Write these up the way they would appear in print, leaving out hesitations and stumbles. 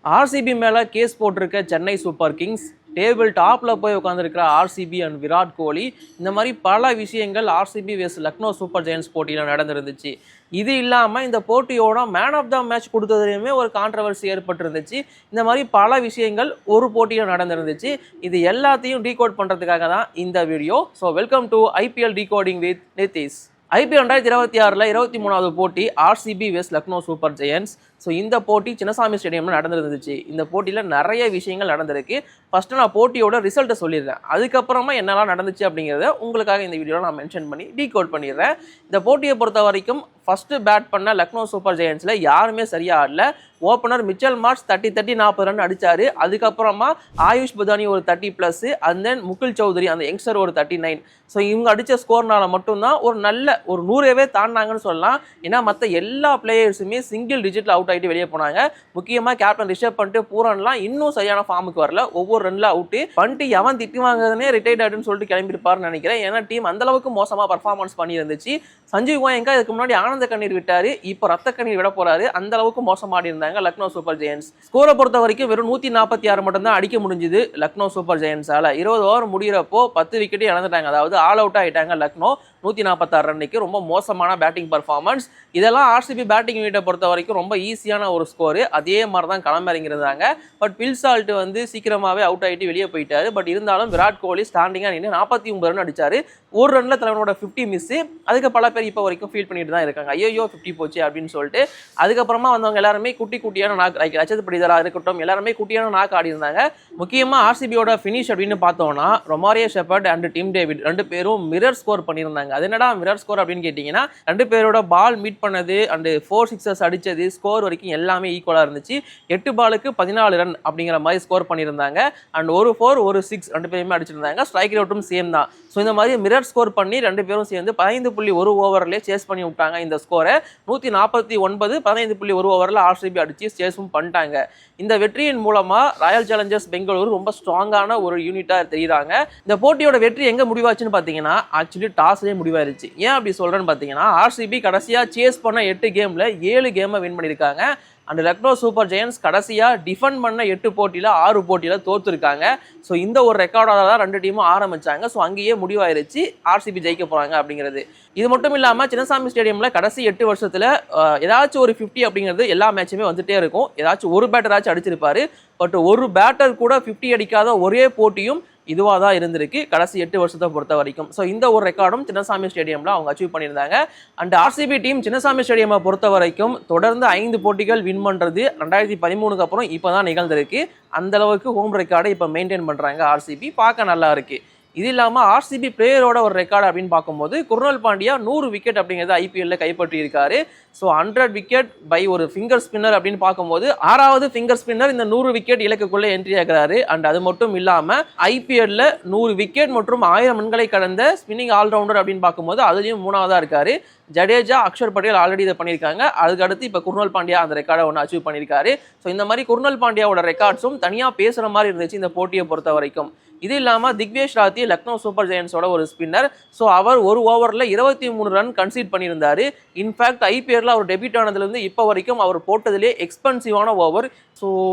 RCB மேலே case போட்டிருக்க Chennai super Kings, table டாப்பில் போய் உட்காந்துருக்கிற ஆர்சிபி அண்ட் விராட் கோலி, இந்த மாதிரி பல விஷயங்கள் ஆர்சிபி வெஸ் லக்னோ சூப்பர் ஜெயன்ஸ் போட்டியில் நடந்துருந்துச்சு. இது இல்லாமல் இந்த போட்டியோட மேன் ஆஃப் த மேட்ச் கொடுத்ததுலையுமே ஒரு கான்ட்ரவர்சி ஏற்பட்டிருந்துச்சு. இந்த மாதிரி பல விஷயங்கள் ஒரு போட்டியில் நடந்துருந்துச்சு. இது எல்லாத்தையும் டீகோட் பண்ணுறதுக்காக தான் இந்த video. So welcome to IPL decoding with Nitish. IPL 2026 23வது போட்டி ஆர்சிபி வெஸ் லக்னோ சூப்பர் ஜெயன்ஸ். ஸோ இந்த போட்டி சின்னசாமி ஸ்டேடியமில் நடந்துருந்துச்சு. இந்த போட்டியில் நிறைய விஷயங்கள் நடந்திருக்கு. ஃபஸ்ட்டு நான் போட்டியோட ரிசல்ட்டை சொல்லிடுறேன், அதுக்கப்புறமா என்னெல்லாம் நடந்துச்சு அப்படிங்கிறத உங்களுக்காக இந்த வீடியோவில் நான் மென்ஷன் பண்ணி டீகோட் பண்ணிடுறேன். இந்த போட்டியை பொறுத்த வரைக்கும் ஃபஸ்ட்டு பேட் பண்ண லக்னோ சூப்பர் ஜெயன்ஸில் யாருமே சரியாக ஆடல. ஓப்பனர் மிச்சல் மார்ஷ் 30-40 ரன் அடித்தார். அதுக்கப்புறமா ஆயுஷ் பதானி ஒரு 30+, அண்ட் தென் முகுல் சௌத்ரி அந்த யங்ஸ்டர் ஒரு 39. ஸோ இவங்க அடித்த ஸ்கோர்னால மட்டும்தான் ஒரு 100வே தாண்டாங்கன்னு சொல்லலாம். ஏன்னா மற்ற எல்லா பிளேயர்ஸுமே சிங்கிள் டிஜிட்டில் அவுட் ஆகிட்டு வெளியே போனாங்க. முக்கியமாக கேப்டன் ரிஷப் பண்ணிட்டு பூரன்லாம் இன்னும் சரியான ஃபார்முக்கு வரல. ஒவ்வொரு ரன்ல அவுட்டு பண்ணிட்டு எவன் திட்டி வாங்குறதுனே ரிட்டையர்ட் ஆகிடுன்னு சொல்லிட்டு கிளம்பியிருப்பாருன்னு நினைக்கிறேன். ஏன்னா டீம் அந்த அளவுக்கு மோசமாக பர்ஃபார்மன்ஸ் பண்ணியிருந்துச்சு. சஞ்சீவ் கோயங்கா இதுக்கு முன்னாடி ஆனந்த கண்ணீர் விட்டாரு, இப்போ ரத்த கண்ணீர் விட போறாரு. அந்த அளவுக்கு மோசமாடி இருந்தாங்க லக்னோ சூப்பர் ஜெயன்ஸ். ஸ்கோரை பொறுத்த வரைக்கும் வெறும் 146 மட்டும் தான் அடிக்க முடிஞ்சது லக்னோ சூப்பர் ஜெயன்ஸால. 20 ஓவர் முடிகிறப்போ 10 விக்கெட்டே இழந்துட்டாங்க. அதாவது ஆல் அவுட் ஆகிட்டாங்க லக்னோ. 146 ரன்னுக்கு ரொம்ப மோசமான பேட்டிங் பர்ஃபார்மன்ஸ். இதெல்லாம் ஆர்சிபி பேட்டிங் யூனிட்டை பொறுத்த வரைக்கும் ரொம்ப ஈஸியான ஒரு ஸ்கோரு. அதே மாதிரி தான் களமிறங்கிருந்தாங்க. பட் பில்சால்ட் வந்து சீக்கிரமாகவே அவுட் ஆகிட்டு வெளியே போயிட்டாரு. பட் இருந்தாலும் விராட் கோலி ஸ்டாண்டிங்காக நின்று 49 ரன் அடிச்சார். ஒரு ரனில் தலைவனோட 50 மிஸ்ஸு. அதுக்கு பல பேர் இப்போ வரைக்கும் ஃபீல் பண்ணிட்டு தான் இருக்காங்க, ஐயோ 50 போச்சு அப்படின்னு சொல்லிட்டு. அதுக்கப்புறமா வந்தவங்க எல்லாருமே குட்டியான நாக்கு, ரச்சத் படிதராக இருக்கட்டும், எல்லாருமே குட்டியான நாக்கு ஆடி இருந்தாங்க. முக்கியமாக ஆர்சிபியோட ஃபினிஷ் அப்படின்னு பார்த்தோம்னா Romario shepherd and Tim David 2 பேரும் மிரர் ஸ்கோர் பண்ணியிருந்தாங்க. அது என்னடா மிரர் ஸ்கோர் அப்படின்னு கேட்டிங்கன்னா, 2 பேரோட பால் மீட் பண்ணது அண்ட் 4 சிக்ஸர்ஸ் அடித்தது, ஸ்கோர் வரைக்கும் எல்லாமே ஈக்குவலாக இருந்துச்சு. 8 பாலுக்கு 14 ரன் அப்படிங்கிற மாதிரி ஸ்கோர் பண்ணியிருந்தாங்க. அண்ட் ஒரு 4 ஒரு 6 2 பேருமே அடிச்சிருந்தாங்க. ஸ்ட்ரைக் ரேட்டும் சேம் தான். ஸோ இந்த மாதிரி மிரர் ஸ்கோர் பண்ணி 2 பேரும் சேர்ந்து 15.1 ஓவர்லேயே சேஸ் பண்ணி விட்டாங்க இந்த ஸ்கோரை. 149 15.1 ஓவரில் ஆர்சிபி அடித்து சேஸும் பண்ணிட்டாங்க. இந்த வெற்றியின் மூலமாக ராயல் சேலஞ்சர்ஸ் பெங்களூரு ரொம்ப ஸ்ட்ராங்கான ஒரு யூனிட்டாக தெரியுறாங்க. இந்த போட்டியோட வெற்றி எங்கே முடிவாச்சுன்னு பார்த்தீங்கன்னா, ஆக்சுவலி டாஸ்லேயே முடிவாயிருச்சு. ஏன் அப்படி சொல்கிறேன்னு பார்த்தீங்கன்னா, ஆர்சிபி கடைசியாக சேஸ் பண்ண 8 கேமில் 7 கேமை வின் பண்ணியிருக்காங்க. அண்ட் லக்னோ சூப்பர் ஜெயன்ஸ் கடைசியாக டிஃபெண்ட் பண்ண 8 போட்டியில் 6 போட்டியில் தோற்றுருக்காங்க. ஸோ இந்த ஒரு ரெக்கார்டாக தான் 2 டீமும் ஆரம்பித்தாங்க. ஸோ அங்கேயே முடிவாயிருச்சு ஆர்சிபி ஜெயிக்க போகிறாங்க அப்படிங்கிறது. இது மட்டும் இல்லாமல் சின்னசாமி ஸ்டேடியமில் கடைசி 8 வருஷத்தில் ஏதாச்சும் ஒரு 50 அப்படிங்கிறது எல்லா மேட்சுமே வந்துட்டே இருக்கும். ஏதாச்சும் ஒரு பேட்டராச்சும் அடிச்சிருப்பாரு. பட் ஒரு பேட்டர் கூட 50 அடிக்காத ஒரே போட்டியும் இதுவாக தான் இருந்திருக்கு கடைசி 8 வருஷத்தை பொறுத்த வரைக்கும். ஸோ இந்த ஒரு ரெக்கார்டும் சின்னசாமி ஸ்டேடியமில் அவங்க அச்சீவ் பண்ணியிருந்தாங்க. அண்ட் ஆர்சிபி டீம் சின்னசாமி ஸ்டேடியமை பொறுத்த வரைக்கும் தொடர்ந்து 5 போட்டிகள் வின் பண்ணுறது 2013க்கு அப்புறம் இப்போ தான் நிகழ்ந்திருக்கு. அந்த அளவுக்கு ஹோம் ரெக்கார்டை இப்போ மெயின்டைன் பண்ணுறாங்க ஆர்சிபி. பார்க்க நல்லா இருக்குது. இது இல்லாமல் ஆர்சிபி பிளேயரோட ஒரு ரெக்கார்டு அப்படின்னு பார்க்கும்போது குர்னல் பாண்டியா 100 விக்கெட் அப்படிங்கிறது ஐபிஎல்ல கைப்பற்றி இருக்காரு. ஸோ 100 விக்கெட் பை ஒரு ஃபிங்கர் ஸ்பின்னர் அப்படின்னு பார்க்கும்போது 6வது ஃபிங்கர் ஸ்பின்னர் இந்த 100 விக்கெட் இலக்குக்குள்ளே என்ட்ரி ஆகிறாரு. அண்ட் அது மட்டும் இல்லாமல் ஐபிஎல்ல 100 விக்கெட் மற்றும் 1000 ரன்களை கடந்த ஸ்பின்னிங் ஆல்ரவுண்டர் அப்படின்னு பார்க்கும்போது அதுலேயும் 3ஆவதாக இருக்காரு. ஜடேஜா, அக்ஷர் பட்டேல் ஆல்ரெடி இதை பண்ணியிருக்காங்க. அதுக்கடுத்து இப்போ குர்னல் பாண்டியா அந்த ரெக்கார்டை ஒன்று அச்சீவ் பண்ணியிருக்காரு. ஸோ இந்த மாதிரி குர்னல் பாண்டியாவோட ரெக்கார்ட்ஸும் தனியாக பேசுகிற மாதிரி இருந்துச்சு இந்த போட்டியை பொறுத்த வரைக்கும். இது இல்லாமல் திக்வேஷ் ராத்தி லக்னோ சூப்பர் ஜெயன்ஸோட ஒரு ஸ்பின்னர். ஸோ அவர் ஒரு ஓவரில் 23 ரன் கன்சீட் பண்ணியிருந்தார். இன்ஃபேக்ட் ஐபிஎல்ல அவர் டெபியூட் ஆனதுலேருந்து இப்போ வரைக்கும் அவர் போட்டதுலேயே எக்ஸ்பென்சிவான ஓவர். ஸோ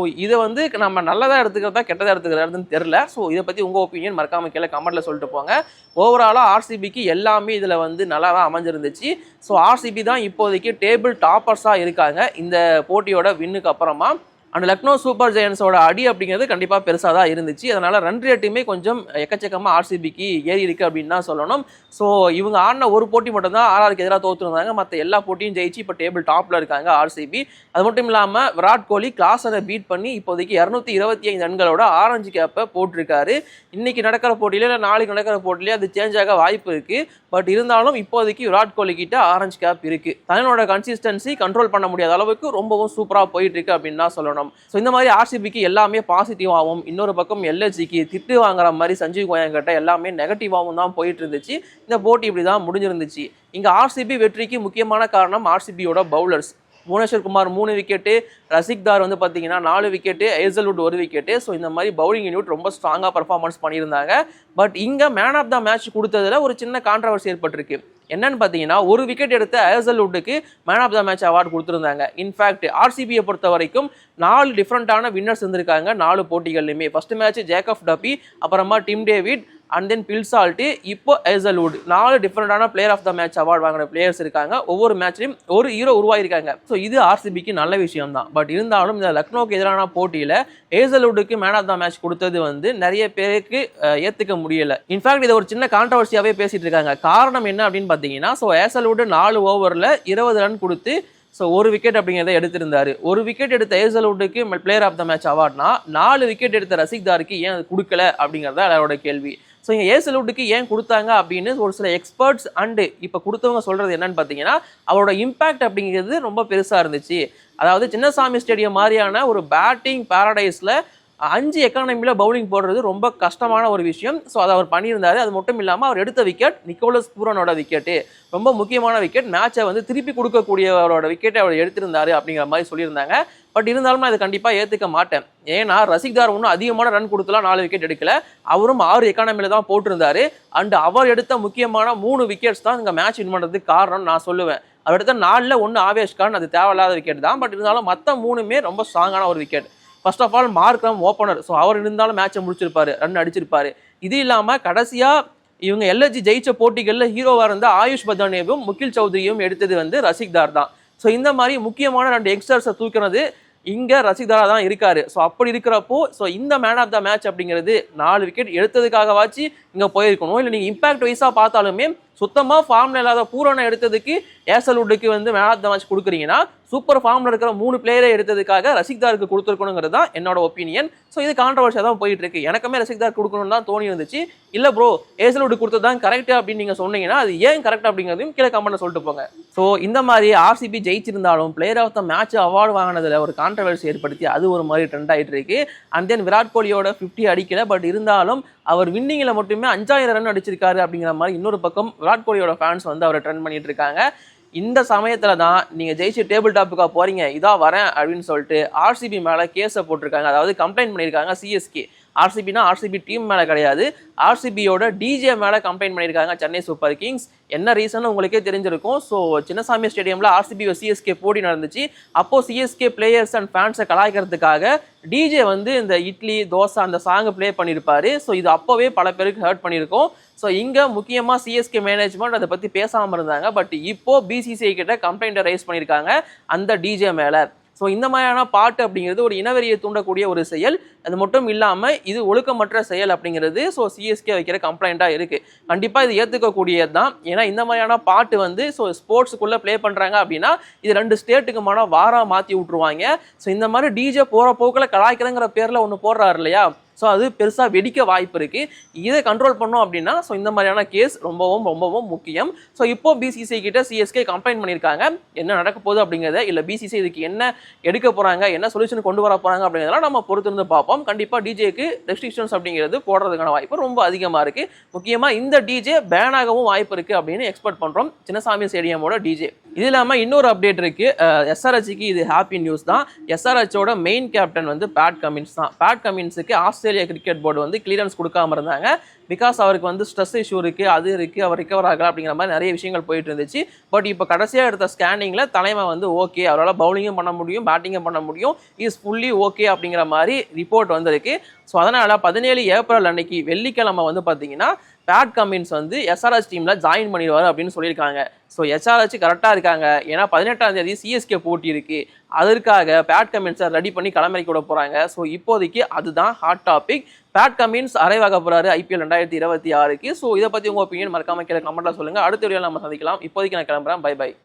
இதை வந்து நம்ம நல்லதாக எடுத்துக்கிறதா கெட்டதாக எடுத்துக்கிறதுன்னு தெரில. ஸோ இதை பற்றி உங்கள் ஒப்பீனியன் மறக்காமல் கீழே கமெண்ட்டில் சொல்லிட்டு போங்க. ஓவராலாக ஆர்சிபிக்கு எல்லாமே இதில் வந்து நல்லா தான் அமைஞ்சிருந்துச்சு. ஸோ ஆர்சிபி தான் இப்போதைக்கு டேபிள் டாப்பர்ஸாக இருக்காங்க இந்த போட்டியோட வின்னுக்கு அப்புறமா. அண்ட் லக்னோ சூப்பர் ஜெயன்ஸோட அடி அப்படிங்கிறது கண்டிப்பாக பெருசாக தான் இருந்துச்சு. அதனால் ரன் ரேட்டுமே கொஞ்சம் எக்கச்சக்கமாக ஆர்சிபிக்கு ஏறி இருக்குது அப்படின்னு தான் சொல்லணும். ஸோ இவங்க ஆடின ஒரு போட்டி மட்டும்தான் ஆர்ஆருக்கு எதிராக தோற்றுருந்தாங்க. மற்ற எல்லா போட்டியும் ஜெயிச்சு இப்போ டேபிள் டாப்பில் இருக்காங்க ஆர்சிபி. அது மட்டும் இல்லாமல் விராட் கோலி கிளாஸரை பீட் பண்ணி இப்போதைக்கு 225 ரன்களோட ஆரஞ்சு கேப்பை போட்டிருக்காரு. இன்றைக்கி நடக்கிற போட்டியில் இல்லை நாளைக்கு நடக்கிற போட்டியிலே அது சேஞ்ச் ஆக வாய்ப்பு இருக்குது. பட் இருந்தாலும் இப்போதைக்கு விராட் கோலி கிட்ட ஆரஞ்சு கேப் இருக்குது. தன்னோட கன்சிஸ்டன்சி கண்ட்ரோல் பண்ண முடியாத அளவுக்கு ரொம்பவும் சூப்பராக போயிட்டு இருக்கு அப்படின்னு தான் சொல்லணும். ஸோ இந்த மாதிரி ஆர்சிபிக்கு எல்லாமே பாசிட்டிவாகவும், இன்னொரு பக்கம் எல்எஸ்ஜிக்கு திட்டு வாங்குற மாதிரி சஞ்சீவ் கோயங்கிட்ட எல்லாமே நெகட்டிவாகவும் தான் போயிட்டு இருந்துச்சு. இந்த போட்டி இப்படி தான் முடிஞ்சிருந்துச்சு. இங்கே ஆர்சிபி வெற்றிக்கு முக்கியமான காரணம் ஆர்சிபியோட பவுலர்ஸ். புவனேஸ்வர் குமார் 3 விக்கெட்டு, ரசிக்தார் வந்து பார்த்தீங்கன்னா 4 விக்கெட்டு, ஹேசல்வுட் 1 விக்கெட்டு. ஸோ இந்த மாதிரி பவுலிங் யூனிட் ரொம்ப ஸ்ட்ராங்காக பர்ஃபார்மன்ஸ் பண்ணியிருந்தாங்க. பட் இங்கே மேன் ஆஃப் த மேட்ச் கொடுத்ததில் ஒரு சின்ன கான்ட்ரவர்சி ஏற்பட்டிருக்கு. என்னன்னு பார்த்தீங்கன்னா ஒரு விக்கெட் எடுத்த ஹேசல்வுட்டுக்கு man of the match award கொடுத்துருந்தாங்க. இன்ஃபேக்ட் ஆர்சிபியை பொறுத்த வரைக்கும் 4 டிஃப்ரெண்டான வின்னர்ஸ் இருந்திருக்காங்க 4 போட்டிகள்லையுமே. ஃபர்ஸ்ட் மேட்ச் ஜேக்கப் டபி, அப்புறமா Tim David and then Phil Salt, இப்போ ஹேசல்வுட் 4 டிஃப்ரெண்டான player of the match award வாங்கின பிளேயர்ஸ் இருக்காங்க. ஒவ்வொரு மேட்ச்லையும் ஒரு ஹீரோ உருவாயிருக்காங்க. ஸோ இது ஆர்சிபிக்கு நல்ல விஷயம் தான். பட் இருந்தாலும் இந்த லக்னோக்கு எதிரான போட்டியில் ஹேசல்வுட்டுக்கு மேன் ஆஃப் த மேட்ச் கொடுத்தது வந்து நிறைய பேருக்கு ஏற்றுக்க முடியல. இன்ஃபேக்ட் இதை ஒரு சின்ன கான்ட்ரவர்சியாவே பேசிட்டு இருக்காங்க. காரணம் என்ன அப்படின்னு பார்த்தீங்கன்னா, ஸோ ஹேசல்வுட் 4 ஓவரில் 20 ரன் கொடுத்து ஸோ ஒரு விக்கெட் அப்படிங்கிறத எடுத்திருந்தாரு. ஒரு விக்கெட் எடுத்த ஹேசல்வுட்டுக்கு பிளேயர் ஆஃப் த மேட்ச் அவார்ட்னா 4 விக்கெட் எடுத்த ரசிக்தாருக்கு ஏன் அது கொடுக்கல அப்படிங்கிறத எல்லாரோட கேள்வி. ஸோ இங்கே ஹேசல்வுட்டுக்கு ஏன் கொடுத்தாங்க அப்படின்னு ஒரு சில எக்ஸ்பர்ட்ஸ் அண்டு இப்போ கொடுத்தவங்க சொல்கிறது என்னன்னு பார்த்தீங்கன்னா, அவரோட இம்பேக்ட் அப்படிங்கிறது ரொம்ப பெருசாக இருந்துச்சு. அதாவது சின்னசாமி ஸ்டேடியம் மாதிரியான ஒரு பேட்டிங் பேரடைஸில் 5 எக்கானமியில் பவுலிங் போடுறது ரொம்ப கஷ்டமான ஒரு விஷயம். ஸோ அதை அவர் பண்ணியிருந்தாரு. அது மட்டும் இல்லாமல் அவர் எடுத்த விக்கெட் நிக்கோலஸ் பூரனோட விக்கெட்டு, ரொம்ப முக்கியமான விக்கெட். மேட்சை வந்து திருப்பி கொடுக்கக்கூடியவரோட விக்கெட்டை அவர் எடுத்திருந்தாரு அப்படிங்கிற மாதிரி சொல்லியிருந்தாங்க. பட் இருந்தாலும் நான் அதை கண்டிப்பாக ஏற்றுக்க மாட்டேன். ஏன்னா ரசிக்தார் ஒன்றும் அதிகமான ரன் கொடுத்துலாம் 4 விக்கெட் எடுக்கல. அவரும் 6 எக்கானமியில் தான் போட்டிருந்தாரு. அண்ட் அவர் எடுத்த முக்கியமான 3 விக்கெட்ஸ் தான் இங்கே மேட்ச் வின் பண்ணுறதுக்கு காரணம் நான் சொல்லுவேன். அவர் எடுத்த 4ல் 1 ஆவேஷ்கான், அது தேவையில்லாத விக்கெட் தான். பட் இருந்தாலும் மற்ற 3மே ரொம்ப ஸ்ட்ராங்கான ஒரு wicket. First of all Markram opener, so அவர் இருந்தாலும் மேட்சை முடிச்சிருப்பாரு, ரன் அடிச்சிருப்பாரு. இது இல்லாமல் கடைசியாக இவங்க எல்எஸ்ஜி ஜெயிச்ச போட்டிகளில் ஹீரோவாக இருந்த ஆயுஷ் பதானேவும் முகில் சௌத்ரியும் எடுத்தது வந்து ரசிக்தார் தான். ஸோ இந்த மாதிரி முக்கியமான 2 யங்ஸ்டர்ஸை தூக்கினது இங்கே ரசிக்தாரா தான் இருக்காரு. ஸோ அப்படி இருக்கிறப்போ ஸோ இந்த மேன் ஆஃப் த மேட்ச் அப்படிங்கிறது 4 விக்கெட் எடுத்ததுக்காகவாச்சு இங்கே போயிருக்கணும். இல்லை நீங்கள் இம்பாக்ட் வைஸாக பார்த்தாலுமே சுத்தமாக ஃபார்மில் இல்லாத பூரணை எடுத்ததுக்கு ஹேசல்வுட்டுக்கு வந்து மேன் ஆஃப் த மேட்ச் கொடுக்குறீங்கன்னா, சூப்பர் ஃபார்மில் இருக்கிற 3 பிளேயரை எடுத்ததுக்காக ரசிக்தாருக்கு கொடுத்துருக்கணுங்கிறது தான் என்னோட ஒப்பீனியன். ஸோ இது கான்ட்ரவர்சியாக தான் போயிட்டு இருக்கு. எனக்குமே ரசிக்தார் கொடுக்கணும்னு தான் தோணி இருந்துச்சு. இல்லை ப்ரோ ஹேசல்வுட் கொடுத்தது தான் கரெக்ட் அப்படின்னு நீங்கள் சொன்னீங்கன்னா அது ஏன் கரெக்ட் அப்படிங்கிறதையும் கீழே கமெண்ட்ல சொல்லிட்டு போங்க. ஸோ இந்த மாதிரி ஆர்சிபி ஜெயிச்சிருந்தாலும் player of the match award வாங்கினதில் ஒரு கான்ட்ரவர்சி ஏற்படுத்தி அது ஒரு மாதிரி ட்ரெண்ட் ஆகிட்டு இருக்கு. அண்ட் தென் விராட் கோலியோட 50 அடிக்கல. பட் இருந்தாலும் அவர் வின்னிங்கில் மட்டுமே 5000 ரன் அடிச்சிருக்காரு அப்படிங்கிற மாதிரி இன்னொரு பக்கம் விராட் கோலியோட ஃபேன்ஸ் வந்து அவரை ட்ரெண்ட் பண்ணிட்டு இருக்காங்க. இந்த சமயத்தில் தான் நீங்கள் ஜெயிச்சு டேபிள் டாப்புக்காக போகிறீங்க, இதான் வரேன் அப்படின்னு சொல்லிட்டு ஆர்சிபி மேலே கேஸை போட்டிருக்காங்க. அதாவது கம்ப்ளைண்ட் பண்ணியிருக்காங்க சிஎஸ்கே. ஆர்சிபினா ஆர்சிபி டீம் மேலே கிடையாது, ஆர்சிபியோட டிஜே மேலே கம்ப்ளைண்ட் பண்ணியிருக்காங்க சென்னை சூப்பர் கிங்ஸ். என்ன ரீசன் உங்களுக்கே தெரிஞ்சிருக்கும். ஸோ சின்னசாமி ஸ்டேடியமில் ஆர்சிபி சிஎஸ்கே போட்டி நடந்துச்சு. அப்போது சிஎஸ்கே பிளேயர்ஸ் அண்ட் ஃபேன்ஸை கலாய்க்கிறதுக்காக டிஜே வந்து இந்த இட்லி தோசை அந்த சாங்கை ப்ளே பண்ணியிருப்பாரு. ஸோ இது அப்போவே பல பேருக்கு ஹர்ட் பண்ணியிருக்கோம். ஸோ இங்கே முக்கியமாக சிஎஸ்கே மேனேஜ்மெண்ட் அதை பற்றி பேசாமல் இருந்தாங்க. பட் இப்போது பிசிசிஐ கிட்ட கம்ப்ளைண்ட்டை ரைஸ் பண்ணியிருக்காங்க அந்த டிஜே மேலே. ஸோ இந்த மாதிரியான பாட்டு அப்படிங்கிறது ஒரு இனவெறியை தூண்டக்கூடிய ஒரு செயல். அது மட்டும் இல்லாமல் இது ஒழுக்கமற்ற செயல் அப்படிங்கிறது ஸோ சிஎஸ்கே வைக்கிற கம்ப்ளைண்ட்டாக இருக்குது. கண்டிப்பாக இது ஏற்றுக்கக்கூடியது தான். ஏன்னா இந்த மாதிரியான பாட்டு வந்து ஸோ ஸ்போர்ட்ஸுக்குள்ளே ப்ளே பண்ணுறாங்க அப்படின்னா இது 2 ஸ்டேட்டுக்குமான வாராக மாற்றி விட்ருவாங்க. ஸோ இந்த மாதிரி டிஜே போகிற போக்கில் கலாய்க்கிறங்கிற பேரில் ஒன்று போடுறாரு இல்லையா, ஸோ அது பெருசாக வெடிக்க வாய்ப்பு இருக்குது. இதை கண்ட்ரோல் பண்ணோம் அப்படின்னா ஸோ இந்த மாதிரியான கேஸ் ரொம்பவும் முக்கியம். ஸோ இப்போ பிசிசிஐ கிட்ட சிஎஸ்கே கம்ப்ளைண்ட் பண்ணியிருக்காங்க. என்ன நடக்க போகுது அப்படிங்கிறத, இல்லை பிசிசிஐ இதுக்கு என்ன எடுக்க போகிறாங்க, என்ன சொல்யூஷன் கொண்டு வர போகிறாங்க அப்படிங்கிறதெல்லாம் நம்ம பொறுத்திருந்து பார்ப்போம். கண்டிப்பாக டிஜேக்கு ரெஸ்ட்ரிக்ஷன்ஸ் அப்படிங்கிறது போடுறதுக்கான வாய்ப்பு ரொம்ப அதிகமாக இருக்குது. முக்கியமாக இந்த டிஜே பேன் ஆகவும் வாய்ப்பு இருக்குது அப்படின்னு எக்ஸ்பெக்ட் பண்ணுறோம் சின்னசாமி ஸ்டேடியமோட டிஜே. இது இல்லாமல் இன்னொரு அப்டேட் இருக்குது. எஸ்ஆர்ஹெச்சுக்கு இது ஹாப்பி நியூஸ் தான். எஸ்ஆர்ஹெச்சோட மெயின் கேப்டன் வந்து பேட் கமின்ஸ் தான். பேட் கமின்ஸுக்கு ஆஸ்திரேலியா கிரிக்கெட் போர்டு வந்து கிளியரன்ஸ் கொடுக்காம இருந்தாங்க. பிகாஸ் அவருக்கு வந்து ஸ்ட்ரெஸ் இஷ்யூ இருக்குது, அது இருக்குது, அவர் ரிகவர் ஆகலாம் அப்படிங்கிற மாதிரி நிறைய விஷயங்கள் போயிட்டு இருந்துச்சு. பட் இப்போ கடைசியாக எடுத்த ஸ்கேனிங்கில் தலைமை வந்து ஓகே, அவரால் பவுலிங்கும் பண்ண முடியும், பேட்டிங்கும் பண்ண முடியும், இஸ் ஃபுல்லி ஓகே அப்படிங்கிற மாதிரி ரிப்போர்ட் வந்திருக்கு. ஸோ அதனால் 17 ஏப்ரல் அன்னைக்கு வெள்ளிக்கிழமை வந்து பார்த்தீங்கன்னா பேட் கமின்ஸ் வந்து எஸ்ஆர்ஹெச் டீமில் ஜாயின் பண்ணிடுவார் அப்படின்னு சொல்லியிருக்காங்க. ஸோ எஸ்ஆர்ஹெச் கரெக்டாக இருக்காங்க. ஏன்னா 18ஆம் தேதி சிஎஸ்கே போட்டி இருக்குது. அதற்காக பேட் கமின்ஸை ரெடி பண்ணி களமிறக்கி விட போகிறாங்க. ஸோ இப்போதைக்கு அதுதான் ஹாட் டாபிக். பேட் கமின்ஸ் அரைவாக போகிறாரு ஐபிஎல் 2026க்கு. ஸோ இதை பற்றி உங்கள் ஒப்பீனியன் மறக்காம கீழே கமெண்ட்டில் சொல்லுங்கள். அடுத்த வீடியோவில் நம்ம சந்திக்கலாம். இப்போதைக்கு நான் கிளம்புறேன். Bye by.